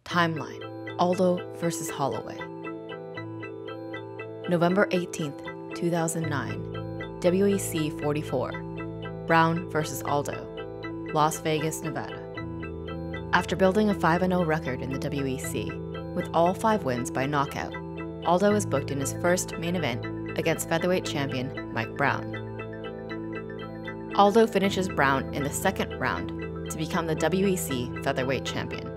Timeline: Aldo versus Holloway. November 18th, 2009, WEC 44, Brown versus Aldo, Las Vegas, Nevada. After building a 5-0 record in the WEC, with all 5 wins by knockout, Aldo is booked in his first main event against featherweight champion Mike Brown. Aldo finishes Brown in the second round to become the WEC featherweight champion.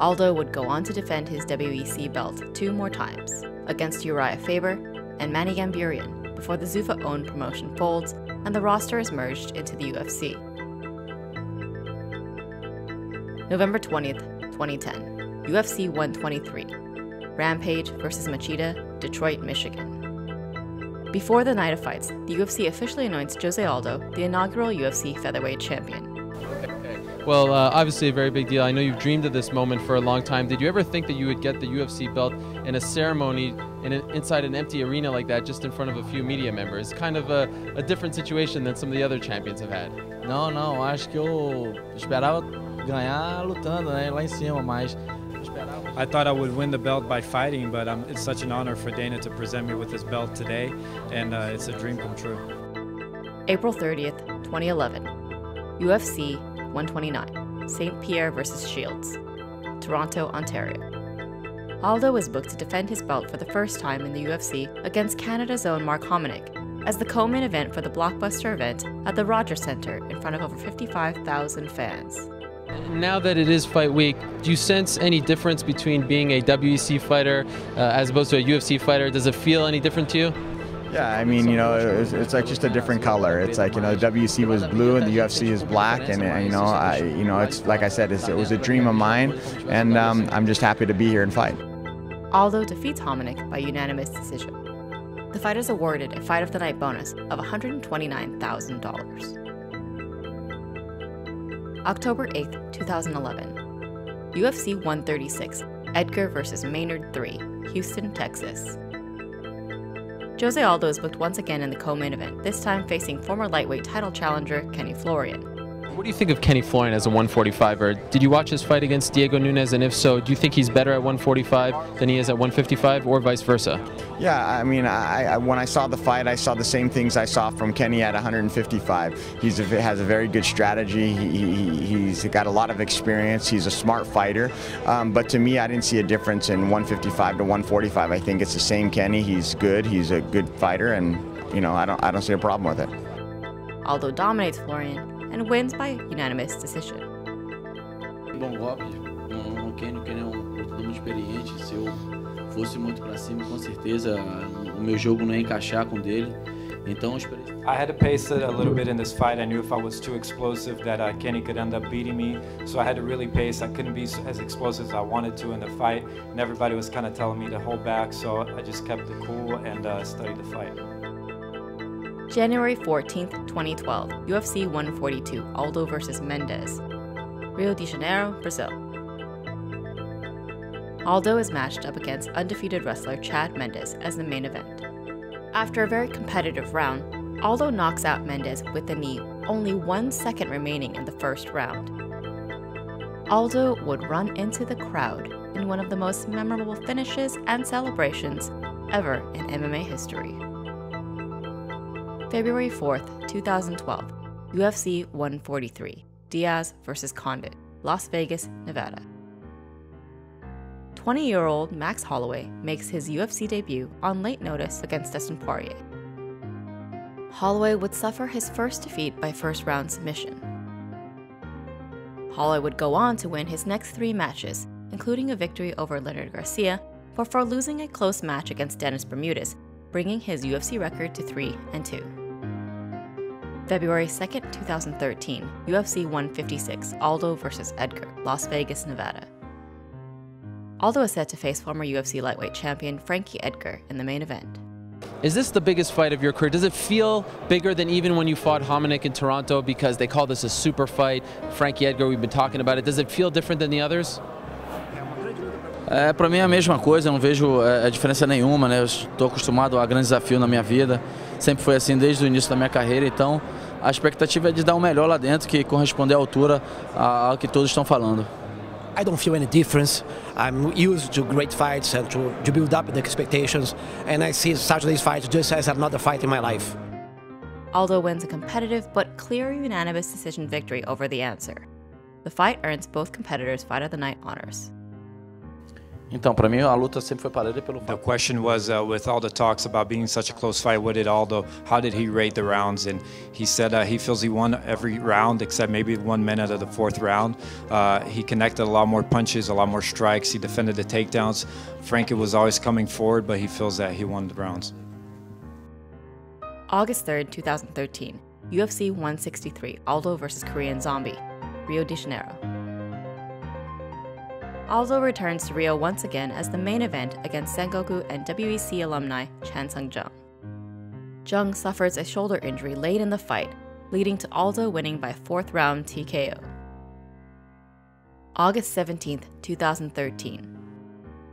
Aldo would go on to defend his WEC belt 2 more times, against Uriah Faber and Manny Gamburian, before the Zuffa-owned promotion folds and the roster is merged into the UFC. November 20th, 2010, UFC 123, Rampage vs. Machida, Detroit, Michigan. Before the night of fights, the UFC officially announced Jose Aldo the inaugural UFC featherweight champion. Well, obviously a very big deal. I know you've dreamed of this moment for a long time. Did you ever think that you would get the UFC belt in a ceremony inside an empty arena like that, just in front of a few media members? Kind of a different situation than some of the other champions have had. Não, acho que eu esperava ganhar lutando, né, lá em cima, mas I thought I would win the belt by fighting, but it's such an honor for Dana to present me with this belt today, and it's a dream come true. April 30th, 2011, UFC 129, St. Pierre vs. Shields, Toronto, Ontario. Aldo is booked to defend his belt for the first time in the UFC against Canada's own Mark Hominick, as the co-main event for the blockbuster event at the Rogers Centre in front of over 55,000 fans. Now that it is fight week, do you sense any difference between being a WEC fighter as opposed to a UFC fighter? Does it feel any different to you? Yeah, I mean, you know, it's like just a different color. It's like, you know, the WEC was blue and the UFC is black, and you know, it's like I said, it was a dream of mine, and I'm just happy to be here and fight. Aldo defeats Hominick by unanimous decision. The fight is awarded a Fight of the Night bonus of $129,000. October 8th, 2011, UFC 136, EDGAR vs. Maynard 3, Houston, Texas. Jose Aldo is booked once again in the co-main event, this time facing former lightweight title challenger Kenny Florian. What do you think of Kenny Florian as a 145er? Did you watch his fight against Diego Nunes, and if so, do you think he's better at 145 than he is at 155, or vice versa? Yeah, I mean, when I saw the fight, I saw the same things I saw from Kenny at 155. He has a very good strategy. He's got a lot of experience. He's a smart fighter. But to me, I didn't see a difference in 155 to 145. I think it's the same Kenny. He's good. He's a good fighter, and you know, I don't see a problem with it. Aldo dominates Florian and wins by unanimous decision. Bom golpe, no Kenny é lutador muito experiente. Se eu fosse muito para cima, com certeza o meu jogo não ia encaixar com o dele. Então, I had to pace it a little bit in this fight. I knew if I was too explosive that Kenny could end up beating me. So I had to really pace. I couldn't be as explosive as I wanted to in the fight. And everybody was kind of telling me to hold back. So I just kept it cool and studied the fight. January 14th, 2012, UFC 142, Aldo vs. Mendes, Rio de Janeiro, Brazil. Aldo is matched up against undefeated wrestler Chad Mendes as the main event. After a very competitive round, Aldo knocks out Mendes with the knee, only 1 second remaining in the first round. Aldo would run into the crowd in one of the most memorable finishes and celebrations ever in MMA history. February 4th, 2012, UFC 143, DIAZ vs. CONDIT, Las Vegas, Nevada. 20-year-old Max Holloway makes his UFC debut on late notice against Dustin Poirier. Holloway would suffer his first defeat by first-round submission. Holloway would go on to win his next 3 matches, including a victory over Leonard Garcia, before losing a close match against Dennis Bermudez, bringing his UFC record to 3-2. February 2nd, 2013, UFC 156, Aldo vs. EDGAR, Las Vegas, Nevada. Aldo is set to face former UFC lightweight champion Frankie Edgar in the main event. Is this the biggest fight of your career? Does it feel bigger than even when you fought Hominick in Toronto, because they call this a super fight? Frankie Edgar, we've been talking about it. Does it feel different than the others? Para mim é a mesma coisa, eu não vejo diferença nenhuma, né? Eu estou acostumado a grande desafio na minha vida, sempre foi assim desde o início da minha carreira, então A expectativa é de dar o melhor lá dentro, que corresponder à altura ao que todos estão falando. I don't feel any difference. I'm used to great fights and to build up the expectations, and I see Saturday's fight just as another fight in my life. Aldo wins a competitive but clear unanimous decision victory over the answer. The fight earns both competitors Fight of the Night honors. Então, para mim, a luta sempre foi parelha pelo The fato. question was, with all the talks about being such a close fight, what did Aldo, how did he rate the rounds? And he said he feels he won every round except maybe 1 minute of the fourth round. He connected a lot more punches, a lot more strikes. He defended the takedowns. Frankie was always coming forward, but he feels that he won the rounds. August 3rd, 2013, UFC 163, Aldo vs. Korean Zombie, Rio de Janeiro. Aldo returns to Rio once again as the main event against Sengoku and WEC alumni Chan Sung-jung. Jung suffers a shoulder injury late in the fight, leading to Aldo winning by 4th round TKO. August 17th, 2013,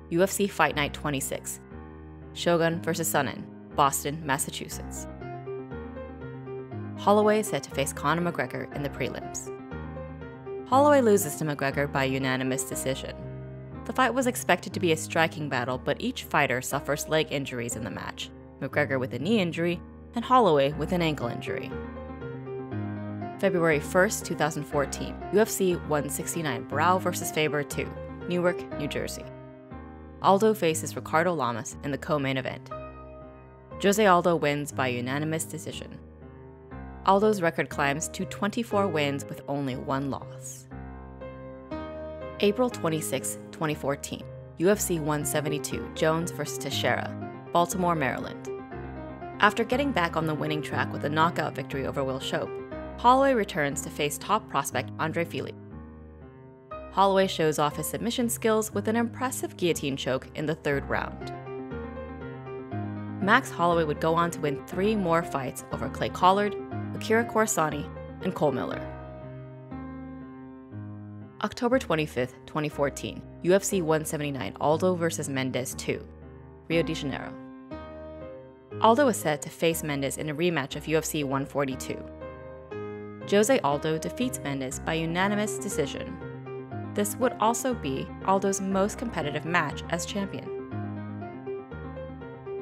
UFC Fight Night 26, Shogun vs. SONNEN, Boston, Massachusetts. Holloway is set to face Conor McGregor in the prelims. Holloway loses to McGregor by unanimous decision. The fight was expected to be a striking battle, but each fighter suffers leg injuries in the match, McGregor with a knee injury and Holloway with an ankle injury. February 1st, 2014, UFC 169 Brow vs. Faber 2, Newark, New Jersey. Aldo faces Ricardo Lamas in the co-main event. Jose Aldo wins by unanimous decision. Aldo's record climbs to 24 wins with only 1 loss. April 26, 2014, UFC 172, Jones vs. TEIXEIRA, Baltimore, Maryland. After getting back on the winning track with a knockout victory over Will Shope, Holloway returns to face top prospect Andre Fili. Holloway shows off his submission skills with an impressive guillotine choke in the 3rd round. Max Holloway would go on to win 3 more fights over Clay Collard, Akira Corsani, and Cole Miller. October 25th, 2014, UFC 179 Aldo vs. Mendes 2, Rio de Janeiro. Aldo is set to face Mendes in a rematch of UFC 142. Jose Aldo defeats Mendes by unanimous decision. This would also be Aldo's most competitive match as champion,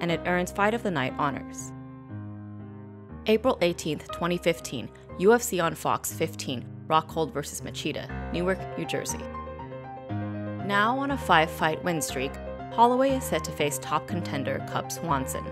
and it earns Fight of the Night honors. April 18th, 2015, UFC on Fox 15, Rockhold vs. Machida, Newark, New Jersey. Now on a 5-fight win streak, Holloway is set to face top contender Cub Swanson.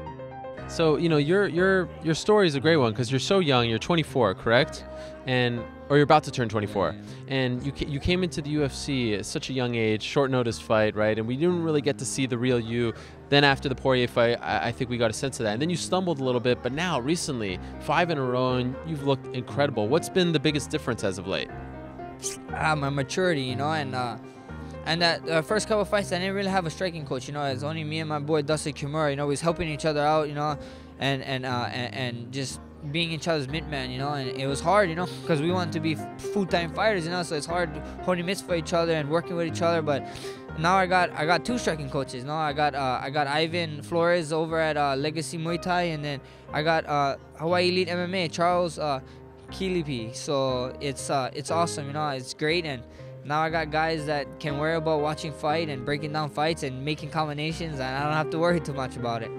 So, you know, your story is a great one because you're so young. You're 24, correct? Or you're about to turn 24. And you came into the UFC at such a young age, short notice fight, right? And we didn't really get to see the real you. Then after the Poirier fight, I think we got a sense of that. And then you stumbled a little bit, but now recently, 5 in a row, and you've looked incredible. What's been the biggest difference as of late? My maturity, you know, and that first couple of fights, I didn't really have a striking coach. You know, it's only me and my boy Dustin Kimura. You know, we was helping each other out. You know, and just being each other's mid-man. You know, and it was hard. You know, because we wanted to be full-time fighters. You know, so it's hard holding mitts for each other and working with each other. But now I got 2 striking coaches. No, I got Ivan Flores over at Legacy Muay Thai, and then I got Hawaii Elite MMA Charles Kilipi. So it's awesome. You know, it's great. And now I got guys that can worry about watching fight and breaking down fights and making combinations, and I don't have to worry too much about it.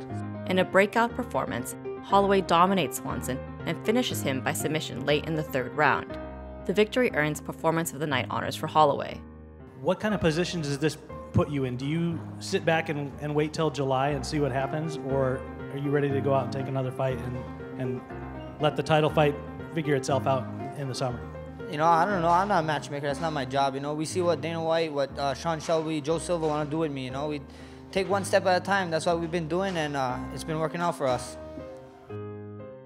In a breakout performance, Holloway dominates Swanson and finishes him by submission late in the 3rd round. The victory earns Performance of the Night honors for Holloway. What kind of position does this put you in? Do you sit back and wait till July and see what happens, or are you ready to go out and take another fight and let the title fight figure itself out in the summer? You know, I don't know. I'm not a matchmaker. That's not my job. You know, we see what Dana White, what Sean Shelby, Joe Silva want to do with me. You know, we take one step at a time. That's what we've been doing, and it's been working out for us.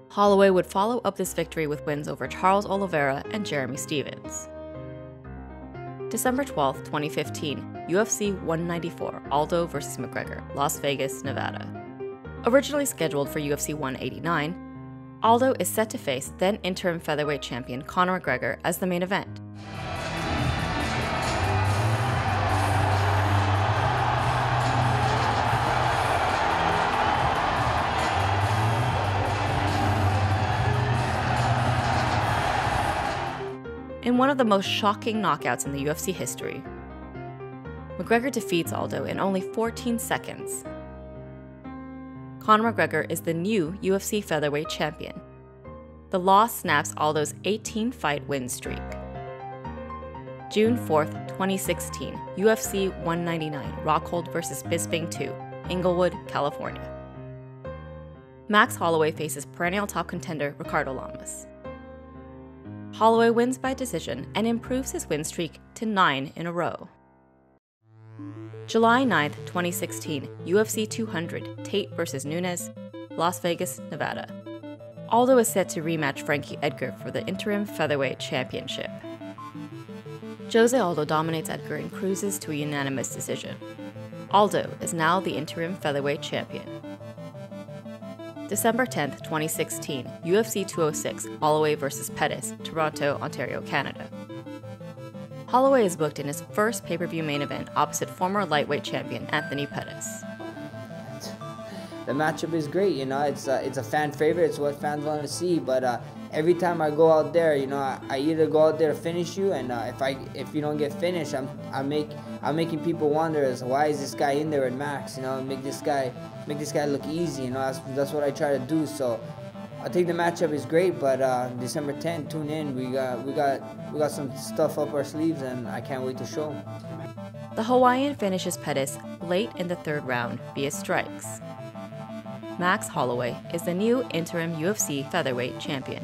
Holloway would follow up this victory with wins over Charles Oliveira and Jeremy Stevens. December 12th, 2015, UFC 194, Aldo vs. McGregor, Las Vegas, Nevada. Originally scheduled for UFC 189, Aldo is set to face then interim featherweight champion Conor McGregor as the main event. In one of the most shocking knockouts in the UFC history, McGregor defeats Aldo in only 14 seconds. Conor McGregor is the new UFC featherweight champion. The loss snaps Aldo's 18-fight win streak. June 4th, 2016, UFC 199, Rockhold vs. Bisping 2, Inglewood, California. Max Holloway faces perennial top contender Ricardo Lamas. Holloway wins by decision and improves his win streak to 9 in a row. July 9th, 2016, UFC 200, Tate vs. Nunes, Las Vegas, Nevada. Aldo is set to rematch Frankie Edgar for the interim featherweight championship. Jose Aldo dominates Edgar and cruises to a unanimous decision. Aldo is now the interim featherweight champion. December 10th, 2016, UFC 206, Holloway vs. Pettis, Toronto, Ontario, Canada. Holloway is booked in his first pay-per-view main event opposite former lightweight champion Anthony Pettis. The matchup is great, you know, it's a fan favorite, it's what fans want to see, but every time I go out there, you know, I either go out there to finish you, and if you don't get finished, I'm making people wonder as why is this guy in there with Max, you know, make this guy look easy, you know, that's what I try to do. So I think the matchup is great, but December 10th, tune in. We got some stuff up our sleeves, and I can't wait to show 'em. The Hawaiian finishes Pettis late in the third round via strikes. Max Holloway is the new interim UFC featherweight champion.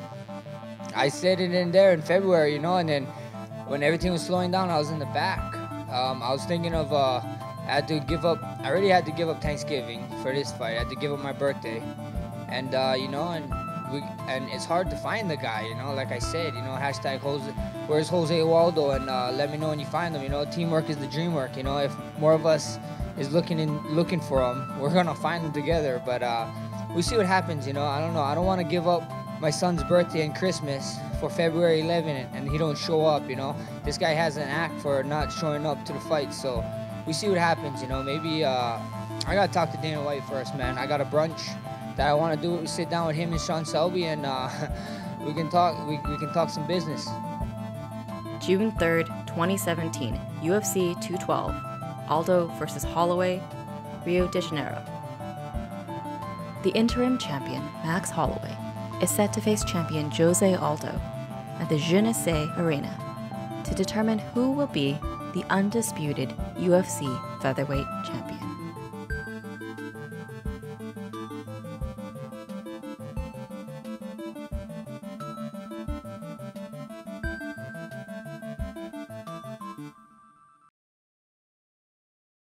I said it in there in February, you know, and then when everything was slowing down, I was in the back. I was thinking of I already had to give up Thanksgiving for this fight. I had to give up my birthday, and you know, and it's hard to find the guy, you know. Like I said, you know, hashtag Jose, where's Jose Waldo, and let me know when you find him. You know, teamwork is the dream work. You know, if more of us is looking for him, we're gonna find him together. But we see what happens. You know, I don't know. I don't want to give up my son's birthday and Christmas for February 11th, and he don't show up. You know, this guy has an act for not showing up to the fight. So we see what happens. You know, maybe I gotta talk to Dana White first, man. I got a brunch that I want to do. We sit down with him and Sean Selby, and we can talk. We can talk some business. June 3rd, 2017, UFC 212, Aldo vs. Holloway, Rio de Janeiro. The interim champion, Max Holloway, is set to face champion Jose Aldo at the Je ne sais Arena to determine who will be the undisputed UFC featherweight champion.